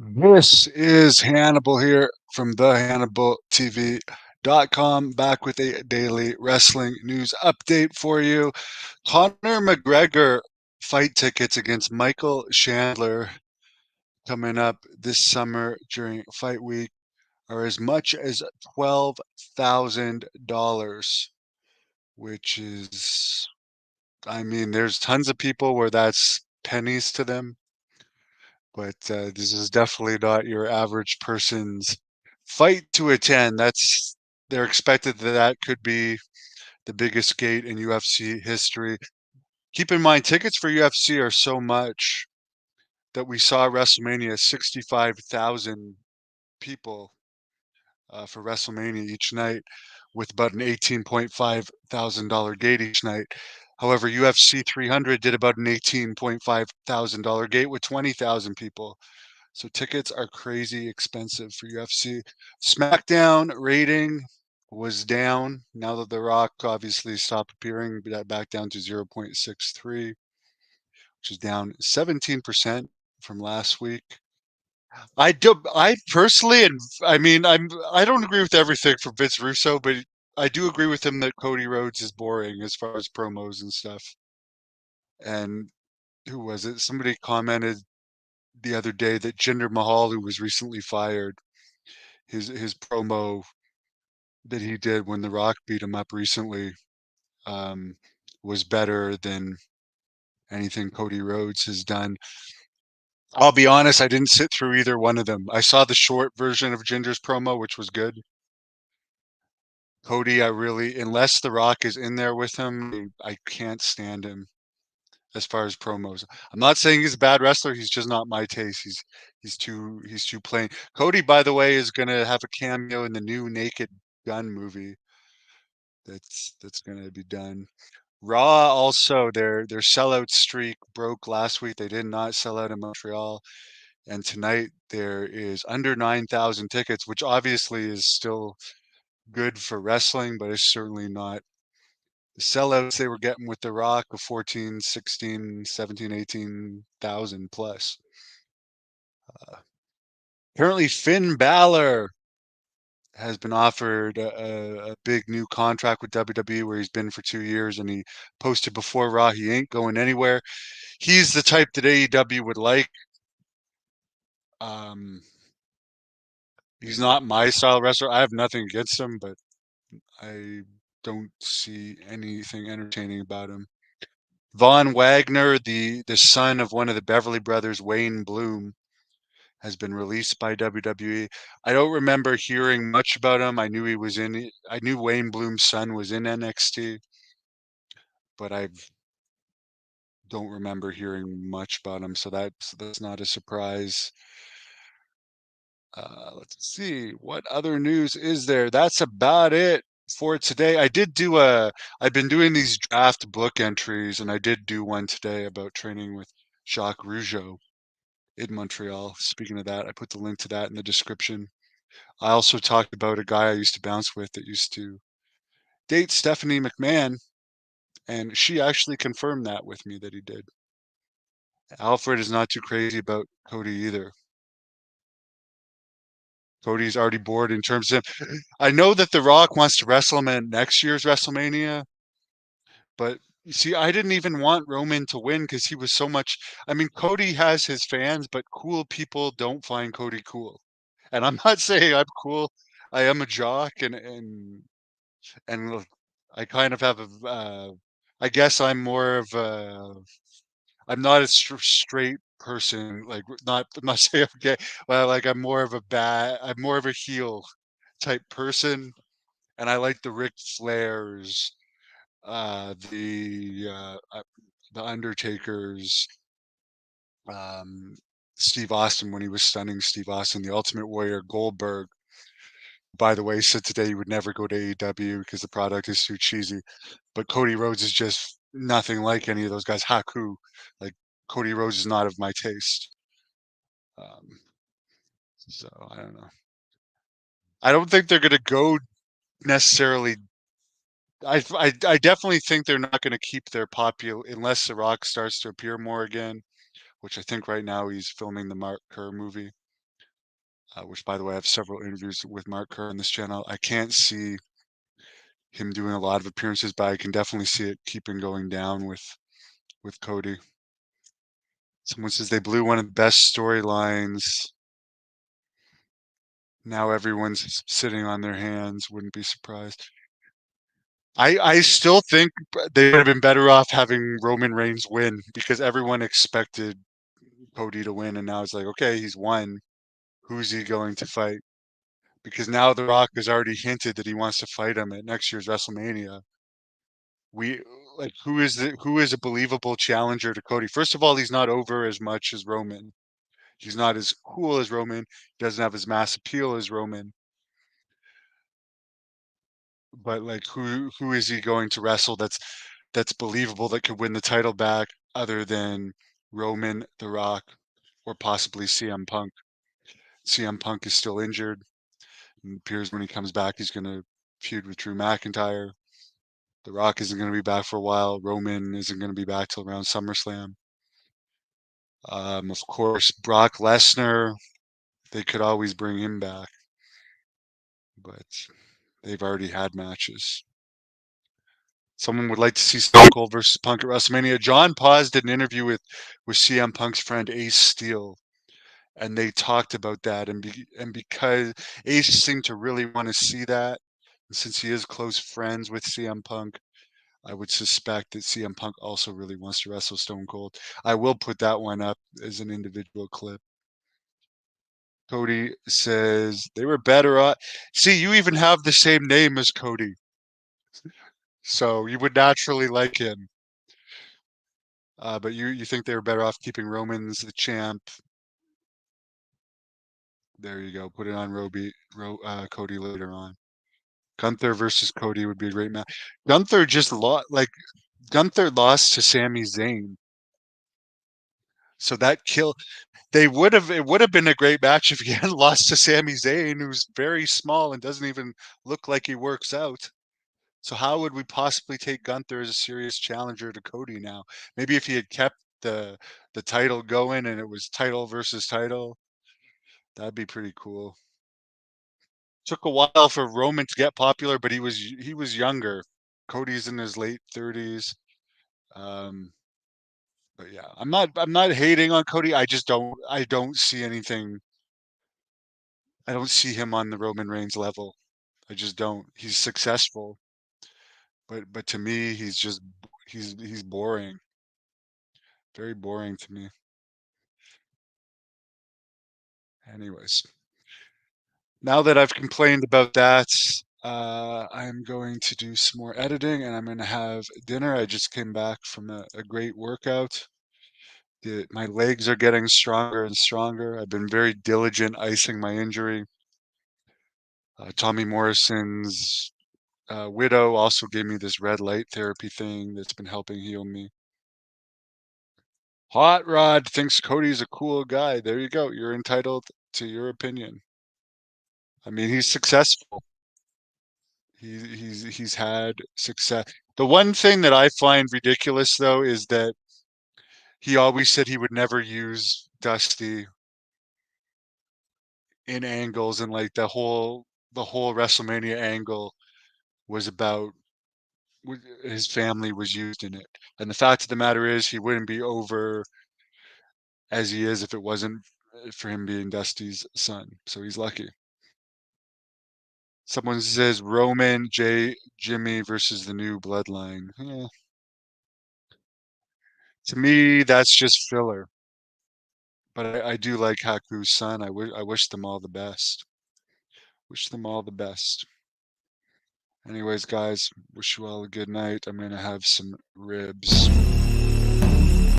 This is Hannibal here from thehannibaltv.com, back with a daily wrestling news update for you. Conor McGregor fight tickets against Michael Chandler coming up this summer during fight week are as much as $12,000, which is, there's tons of people where that's pennies to them. But this is definitely not your average person's fight to attend. They're expected that that could be the biggest gate in UFC history. Keep in mind, tickets for UFC are so much that we saw WrestleMania 65,000 people for WrestleMania each night, with about an $18,500 gate each night. However, UFC 300 did about an $18,500 gate with 20,000 people. So tickets are crazy expensive for UFC. Smackdown rating was down now that The Rock obviously stopped appearing, back down to 0.63, which is down 17% from last week. I personally, and I don't agree with everything from Vince Russo, but I do agree with him that Cody Rhodes is boring as far as promos and stuff. And who was it? Somebody commented the other day that Jinder Mahal, who was recently fired, his promo that he did when The Rock beat him up recently um, was better than anything Cody Rhodes has done. I'll be honest, I didn't sit through either one of them. I saw the short version of Ginger's promo, which was good. Cody, I really, unless The Rock is in there with him, I can't stand him as far as promos. I'm not saying he's a bad wrestler. He's just not my taste. He's too plain. Cody, by the way, is gonna have a cameo in the new Naked Gun movie that's gonna be done. Raw also their sellout streak broke last week. They did not sell out in Montreal, and tonight there is under 9,000 tickets, which obviously is still good for wrestling, but it's certainly not the sellouts they were getting with The Rock of 14, 16, 17, 18,000 plus. Uh, Apparently Finn Balor has been offered a big new contract with WWE where he's been for 2 years, and he posted before Raw he ain't going anywhere. He's the type that AEW would like. Um, he's not my style wrestler. I have nothing against him, but I don't see anything entertaining about him. Von Wagner, the son of one of the Beverly brothers, Wayne Bloom, has been released by WWE. I don't remember hearing much about him. I knew Wayne Bloom's son was in NXT, but I don't remember hearing much about him, so that's not a surprise. Let's see, what other news is there? That's about it for today. I've been doing these draft book entries, and I did do one today about training with Jacques Rougeau in Montreal. Speaking of that, I put the link to that in the description. I also talked about a guy I used to bounce with that used to date Stephanie McMahon, and she actually confirmed that with me that he did. Alfred is not too crazy about Cody either. Cody's already bored in terms of. I know that The Rock wants to wrestle him in next year's WrestleMania, but you see, I didn't even want Roman to win because he was so much. Cody has his fans, but cool people don't find Cody cool. And I'm not saying I'm cool. I am a jock, and I kind of have a. I guess I'm more of a. I'm not a straight person. Like not. I'm not saying I'm gay. Well, like I'm more of a bad. I'm more of a heel type person, and I like the Ric Flairs, the Undertaker's, um, Steve Austin when he was stunning Steve Austin, the Ultimate Warrior Goldberg. By the way, said today he would never go to AEW because the product is too cheesy. But Cody Rhodes is just nothing like any of those guys. Haku, like Cody Rhodes is not of my taste. Um, so I don't know. I don't think they're going to go necessarily. I definitely think they're not going to keep their popular unless The Rock starts to appear more again, which I think right now he's filming the Mark Kerr movie. which by the way, I have several interviews with Mark Kerr on this channel. I can't see him doing a lot of appearances, but I can definitely see it keeping going down with Cody. Someone says they blew one of the best storylines. Now everyone's sitting on their hands. Wouldn't be surprised. I still think they would have been better off having Roman Reigns win because everyone expected Cody to win, and now it's like, okay, he's won. Who's he going to fight? Because now The Rock has already hinted that he wants to fight him at next year's WrestleMania. We like who is a believable challenger to Cody? First of all, he's not over as much as Roman. He's not as cool as Roman. He doesn't have as mass appeal as Roman. But like who is he going to wrestle that's believable that could win the title back other than Roman, The Rock, or possibly CM Punk? CM Punk is still injured. It appears when he comes back he's gonna feud with Drew McIntyre. The Rock isn't gonna be back for a while. Roman isn't gonna be back till around SummerSlam. Of course, Brock Lesnar, they could always bring him back, but they've already had matches. Someone would like to see Stone Cold versus Punk at WrestleMania. John Paz did an interview with CM Punk's friend Ace Steel, and they talked about that. And because Ace seemed to really want to see that, and since he is close friends with CM Punk, I would suspect that CM Punk also really wants to wrestle Stone Cold. I will put that one up as an individual clip. Cody says they were better off. See, you even have the same name as Cody, so you would naturally like him. But you think they were better off keeping Roman's the champ. There you go. Put it on Cody later on. Gunther versus Cody would be a great match. Gunther just lost. Like Gunther lost to Sami Zayn, so that kill. They would have. It would have been a great match if he hadn't lost to Sami Zayn, who's very small and doesn't even look like he works out. So how would we possibly take Gunther as a serious challenger to Cody now? Maybe if he had kept the title going and it was title versus title, that'd be pretty cool. Took a while for Roman to get popular, but he was younger. Cody's in his late 30s. Um, but yeah, I'm not hating on Cody. I don't see anything. I don't see him on the Roman Reigns level. I just don't. He's successful, but to me, he's boring. Very boring to me. Anyways, now that I've complained about that, I'm going to do some more editing and I'm going to have dinner. I just came back from a great workout. My legs are getting stronger and stronger. I've been very diligent icing my injury. Tommy Morrison's widow also gave me this red light therapy thing that's been helping heal me. Hot Rod thinks Cody's a cool guy. There you go. You're entitled to your opinion. I mean, he's successful. He's had success. The one thing that I find ridiculous though is that he always said he would never use Dusty in angles, and like the whole WrestleMania angle was about his family was used in it. And the fact of the matter is he wouldn't be over as he is if it wasn't for him being Dusty's son. So he's lucky. Someone says Roman Jimmy versus the new bloodline. To me, that's just filler. But I do like Haku's son. I wish them all the best. Wish them all the best. Anyways, guys, wish you all a good night. I'm gonna have some ribs.